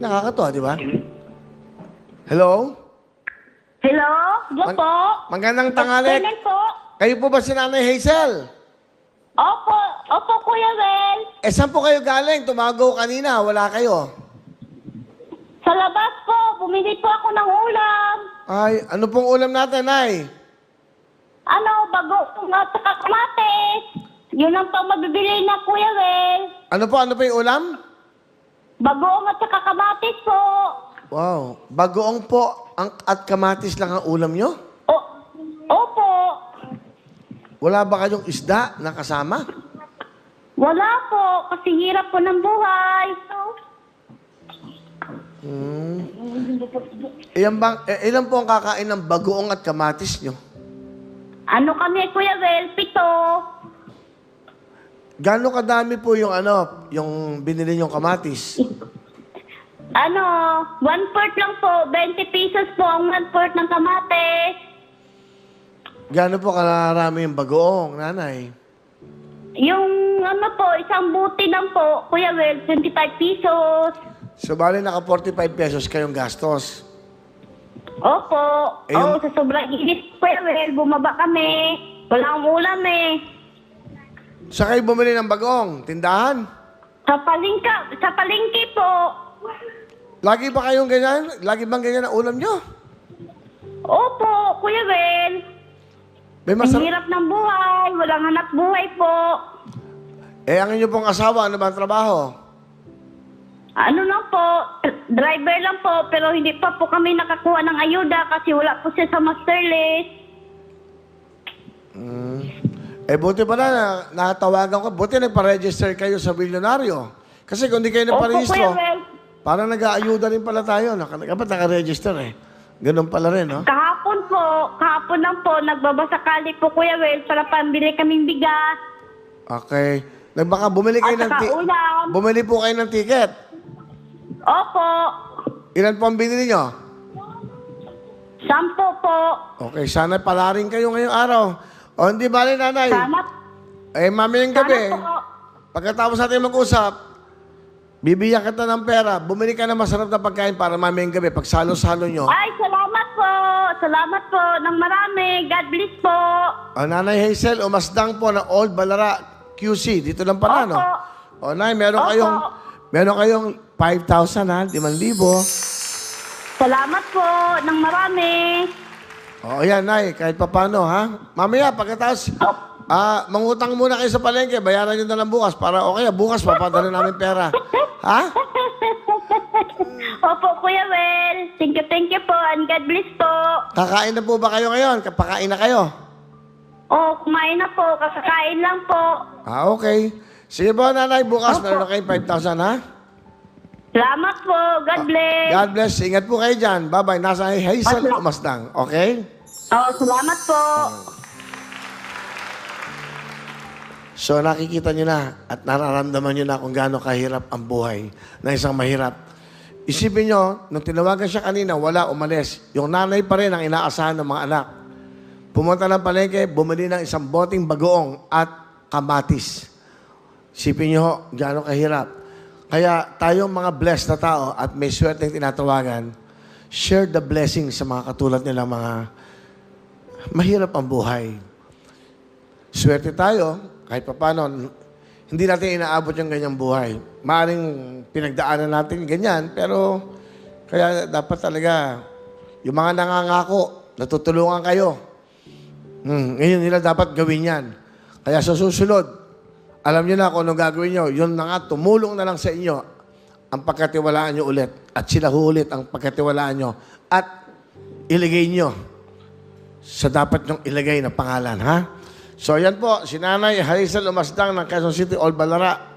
Nakakatuwa, di ba? Hello? Hello? Yo po. Magandang tanghali. Kailan po? Kayo po ba si Nanay Hazel? Opo. Opo, Kuya Wel. Saan po kayo galing? Tumago kanina, wala kayo. Sa labas po. Bumili po ako ng ulam. Ay, ano pong ulam natin, Nay? Bago at saka kamatis. Yun ang pang mabibili na, Kuya Wel. Ano po yung ulam? Bagoong at saka kamatis po. Wow, bagoong po at kamatis lang ang ulam nyo? Opo. Wala ba kayong isda na kasama? Wala po. Kasi hirap po ng buhay. Ilan po ang kakain ng bagoong at kamatis nyo? Kami, Kuya Wel? 7. Gano'ng kadami po yung binili nyong kamatis? 1/4 lang po. 20 pesos po ang 1/4 ng kamatis. Gano'n po karami yung bagoong, Nanay? Yung isang buti lang po, Kuya Wel, 25 pesos. So, bali naka 45 pesos kayong gastos. Opo. Yung- Sa sobrang init, Kuya Wel, bumaba kami. Walang ulam eh. Sa kayo bumili ng bagoong? Tindahan? Sa palengke po. Lagi ba kayong ganyan? Lagi bang ganyan ang ulam nyo? Opo, Kuya Wel. May Ang masarap. hirap ng buhay. Walang hanap buhay po. Ang inyo pong asawa, ano ba ang trabaho? Lang po, driver lang po, pero hindi pa po kami nakakuha ng ayuda kasi wala po siya sa master list. Buti pala natawagan ko. Buti nagpa-register kayo sa Bilyonaryo. Kasi kung di kayo Opo, Kuya nagpa-registro, Wel. parang nag-aayuda rin pala tayo. Dapat naka-register eh. Ganun pala rin, no? Kahapon lang po, nagbabasakali po, Kuya Wel, para pambili kaming bigas. Okay. Baka bumili kayo At saka ulam. Bumili po kayo ng ticket. Opo, Ilan po ang binili nyo? 10 po. Okay, sana pala rin kayo ngayong araw. O, hindi bali, Nanay. Sana Mamayang gabi, po. pagkatapos natin mag-usap, bibigyan kita ng pera, bumili ka ng masarap na pagkain para mamayang gabi, pag salo-salo nyo. Ay, salamat po. Salamat po ng marami. God bless po. O, Nanay Hazel, umasdang po ng Old Balara QC. Dito lang pala, no? Opo. O, Nay, meron kayong 5,000, ha? 5,000. Salamat po ng marami. O, ayan, Nay, kahit papano, ha? Mamaya, pagkatapos, mangutang muna kayo sa palengke, bayaran nyo na lang bukas para, okay, bukas, papadala namin pera. Ha? Opo, Kuya Wel. Thank you po and God bless po. Kakain na po ba kayo ngayon? Kapakain na kayo? Kumain na po. Kakakain lang po. Okay. Sige po, Nanay, bukas Opo. meron kayong 5,000, ha? Salamat po. God bless. God bless. Ingat po kayo dyan. Bye-bye. Nasa Hazel Umasdang. Okay? Salamat po. So, nakikita nyo na at nararamdaman nyo na kung gaano kahirap ang buhay na isang mahirap. Isipin nyo, nung tinawagan siya kanina, wala, umalis. Yung nanay pa rin ang inaasahan ng mga anak. Pumunta ng palengke, bumili ng isang boting bagoong at kamatis. Isipin nyo, gaano kahirap. Kaya tayong mga blessed na tao at may swerte tinatawagan, share the blessing sa mga katulad nila mga mahirap ang buhay. Swerte tayo, kahit paano, hindi natin inaabot yung ganyang buhay. Maaring pinagdaanan natin ganyan, pero kaya dapat talaga yung mga nangangako, natutulungan kayo. Ngayon nila dapat gawin yan. Kaya sa susunod, alam niyo na kung anong gagawin niyo. Yun na nga, tumulong na lang sa inyo ang pagkatiwalaan niyo ulit. At sila ulit ang pagkatiwalaan niyo. At ilagay niyo sa dapat niyong ilagay na pangalan, ha? So, yan po, si Nanay Hazel Umasdang ng Quezon City, Old Balara.